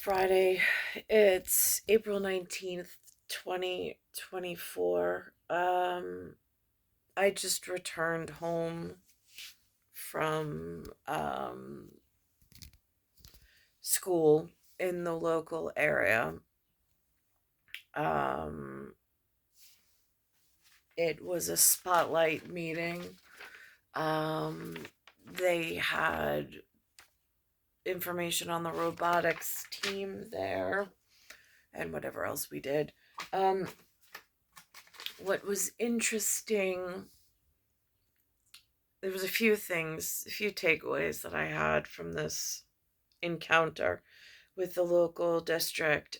Friday. It's April 19th, 2024. I just returned home from school in the local area. Um, it was a spotlight meeting. Um, they had information on the robotics team there and whatever else we did. Um, what was interesting, there was a few things, a few takeaways that I had from this encounter with the local district.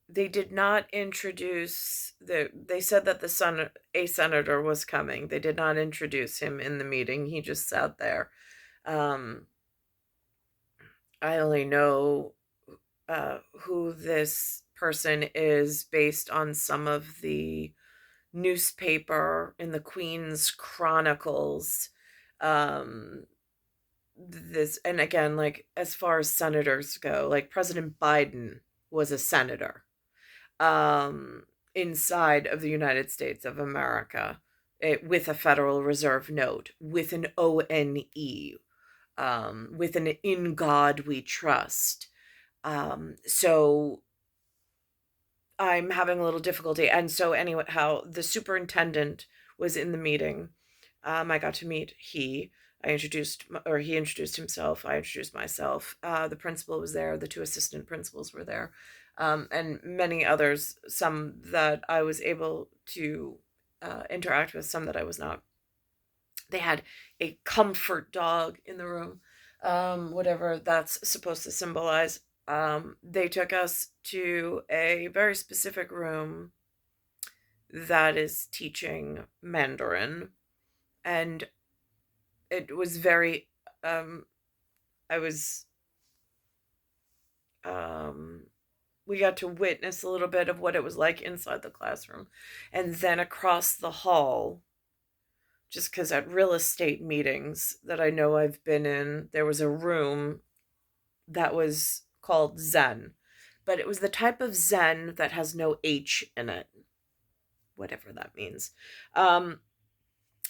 They did not introduce they said that a senator was coming. They did not introduce him in the meeting. He just sat there. Um, I only know who this person is based on some of the newspaper in the Queen's Chronicles. Um, this, and again, like as far as senators go, like President Biden was a senator um, inside of the United States of America, with a Federal Reserve note, with an ONE, with an "In God We Trust." So I'm having a little difficulty. And so, anyway, how the superintendent was in the meeting. I got to meet he introduced himself. I introduced myself. The principal was there. The two assistant principals were there, and many others. Some that I was able to interact with, some that I was not. They had a comfort dog in the room, whatever that's supposed to symbolize. They took us to a very specific room that is teaching Mandarin, and it was very, I was, we got to witness a little bit of what it was like inside the classroom. And then across the hall, just because at real estate meetings that I know I've been in, there was a room that was called Zen, but it was the type of Zen that has no H in it, whatever that means.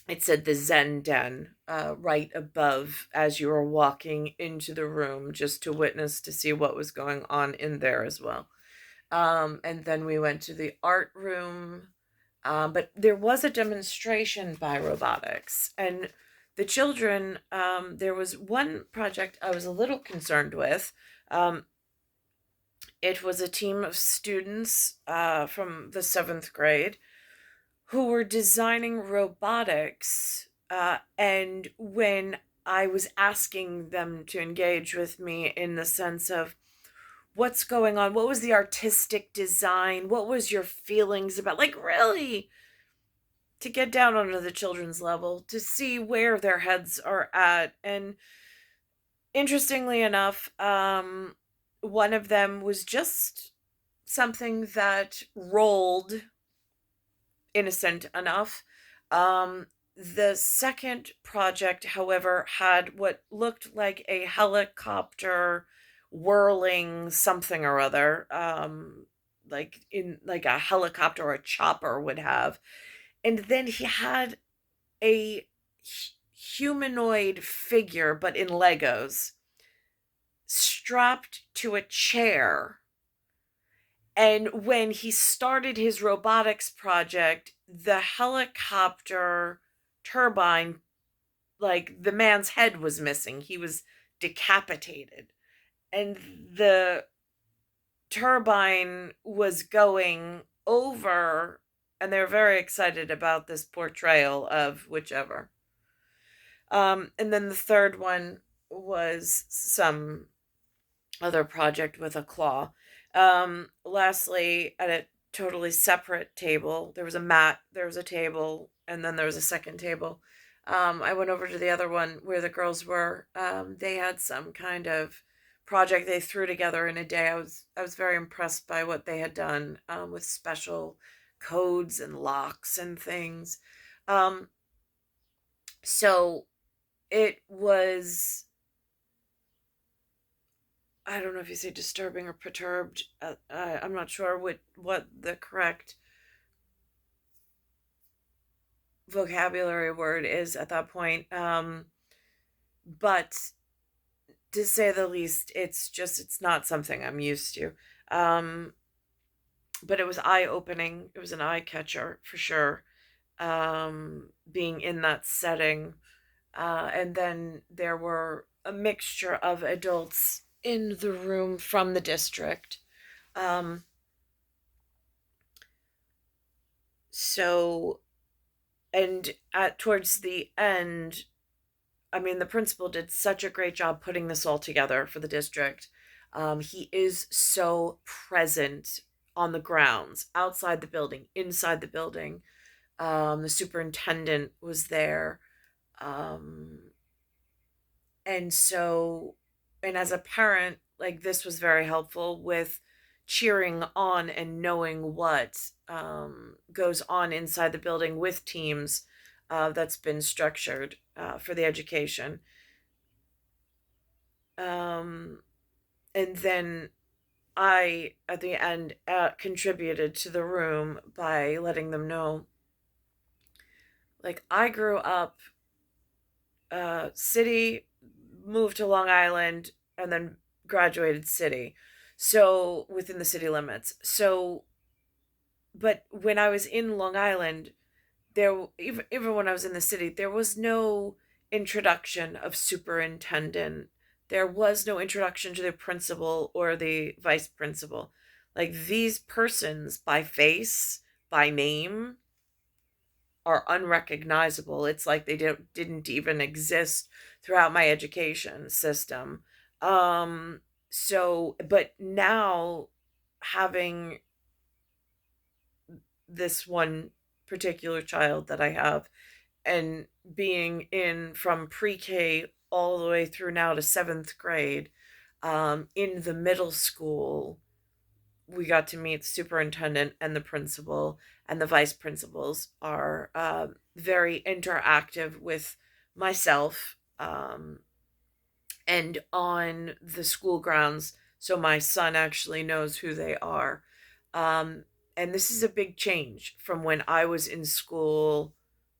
It said the Zen Den right above as you were walking into the room, just to witness to see what was going on in there as well. And then we went to the art room, but there was a demonstration by robotics. And the children, there was one project I was a little concerned with. It was a team of students from the 7th grade who were designing robotics. And when I was asking them to engage with me in the sense of what's going on, what was the artistic design, what was your feelings about, like, really, to get down onto the children's level, to see where their heads are at. And interestingly enough, one of them was just something that rolled, innocent enough. The second project, however, had what looked like a helicopter whirling something or other, like a helicopter or a chopper would have. And then he had a humanoid figure, but in Legos, strapped to a chair. And when he started his robotics project, the helicopter turbine, like, the man's head was missing. He was decapitated. And the turbine was going over, and they were very excited about this portrayal of whichever. And then the third one was some other project with a claw. Lastly, at a totally separate table, there was a mat, there was a table, and then there was a second table. I went over to the other one where the girls were. They had some kind of project they threw together in a day. I was very impressed by what they had done, with special codes and locks and things. Um, So it was, I don't know if you say disturbing or perturbed. I'm not sure what the correct vocabulary word is at that point. But to say the least, it's not something I'm used to. Um, but it was eye opening. It was an eye catcher for sure. Being in that setting, and then there were a mixture of adults in the room from the district. Um, so and at towards the end, I mean, the principal did such a great job putting this all together for the district. He is so present on the grounds, outside the building, inside the building. The superintendent was there. Um, and so, and as a parent, like this was very helpful with cheering on and knowing what goes on inside the building with teams that's been structured for the education. Um, and then I, at the end, contributed to the room by letting them know, like, I grew up city, moved to Long Island, and then graduated city. So within the city limits. So, but when I was in Long Island, there even when I was in the city, there was no introduction of superintendent. There was no introduction to the principal or the vice principal. Like these persons by face, by name, are unrecognizable. It's like they didn't even exist throughout my education system. So but now having this one particular child that I have and being in from pre-K all the way through now to 7th grade, in the middle school, we got to meet the superintendent and the principal, and the vice principals are very interactive with myself, and on the school grounds, so my son actually knows who they are. Um, and this is a big change from when I was in school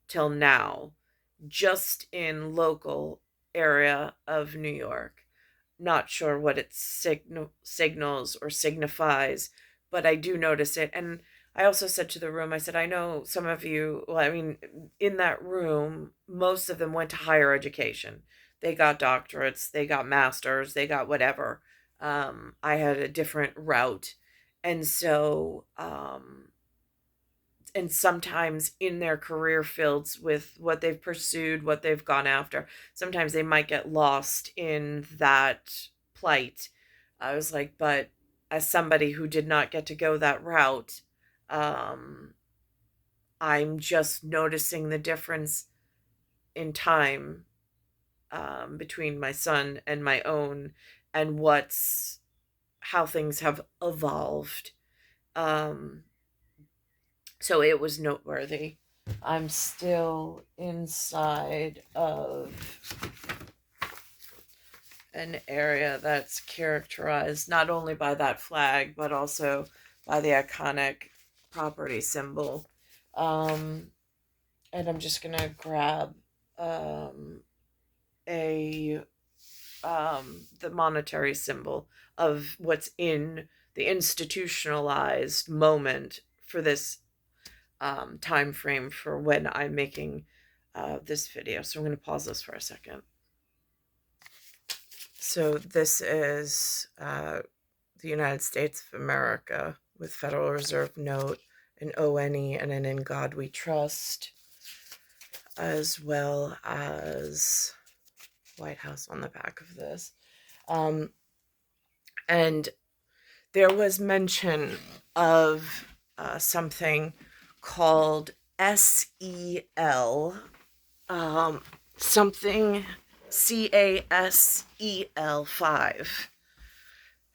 till now, just in local area of New York. Not sure what it signals or signifies, but I do notice it. And I also said to the room, I said, I know some of you, well, I mean, in that room, most of them went to higher education. They got doctorates, they got masters, they got whatever. I had a different route. And so, and sometimes in their career fields with what they've pursued, what they've gone after, sometimes they might get lost in that plight. I was like, but as somebody who did not get to go that route, um, I'm just noticing the difference in time between my son and my own, and what's how things have evolved. Um, so it was noteworthy. I'm still inside of an area that's characterized not only by that flag, but also by the iconic property symbol. Um, and I'm just gonna grab um, a the monetary symbol of what's in the institutionalized moment for this time frame for when I'm making this video. So I'm going to pause this for a second. So this is the United States of America with Federal Reserve note, an ONE, and an In God We Trust, as well as White House on the back of this. And there was mention of something called SEL, something CASEL 5,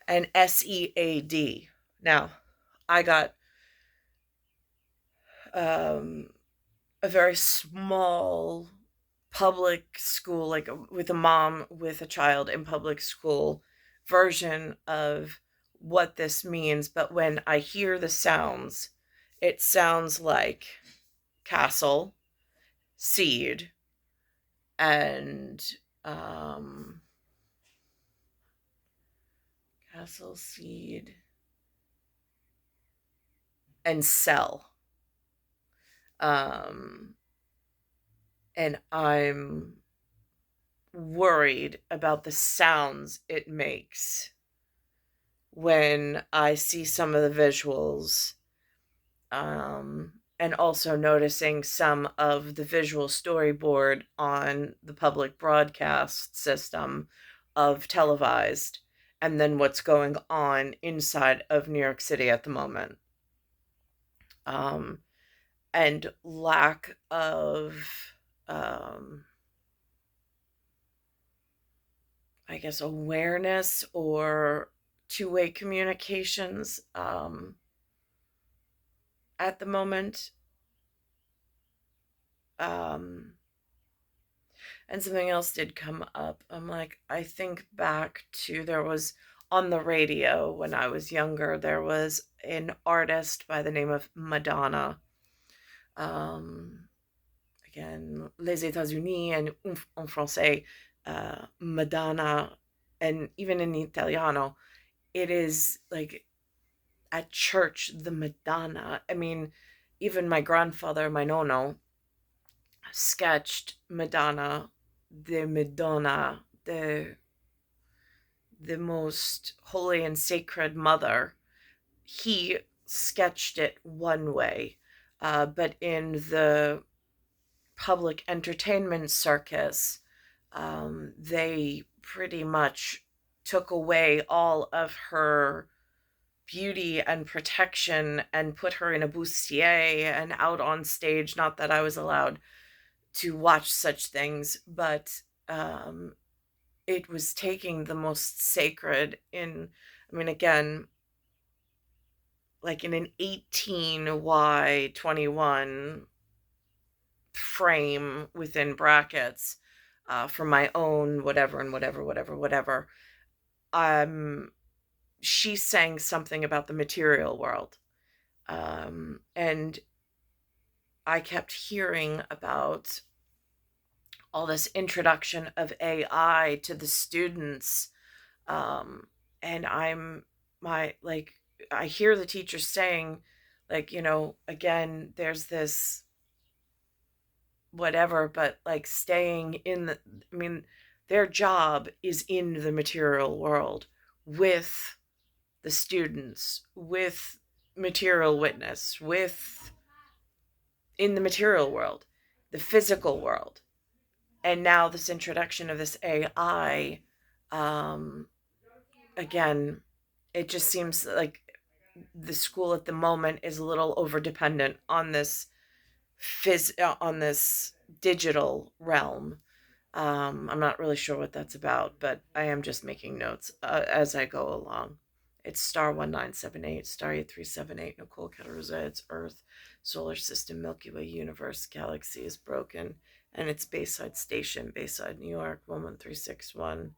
and SEAD. Now, I got a very small public school, like with a mom with a child in public school version of what this means. But when I hear the sounds, it sounds like CASEL, SEAD, and um, CASEL, SEAD, and SEL. Um, and I'm worried about the sounds it makes when I see some of the visuals, and also noticing some of the visual storyboard on the public broadcast system of televised, and then what's going on inside of New York City at the moment. Um, and lack of, um, I guess, awareness or two-way communications at the moment. Um, and something else did come up. I'm like, I think back to, there was on the radio when I was younger, there was an artist by the name of Madonna. Um, Again, les États-Unis and en français, Madonna, and even in Italiano, it is like at church, the Madonna. I mean, even my grandfather, my nonno, sketched Madonna, the most holy and sacred mother. He sketched it one way, but in the public entertainment circus, they pretty much took away all of her beauty and protection and put her in a bustier and out on stage. Not that I was allowed to watch such things, but it was taking the most sacred in, I mean, again, like in an 18y21 frame within brackets, for my own whatever and whatever. She's saying something about the material world. And I kept hearing about all this introduction of AI to the students. Um, and I hear the teachers saying, like, again, there's this whatever, but like staying in I mean, their job is in the material world with the students, with material witness, with in the material world, the physical world. And now this introduction of this AI, um, again, it just seems like the school at the moment is a little over dependent on this on this digital realm. I'm not really sure what that's about, but I am just making notes as I go along. It's star 1978, star 8378, Nicole Cattaruzza. It's Earth, solar system, Milky Way, universe, galaxy is broken, and it's Bayside Station, Bayside, New York, 11361.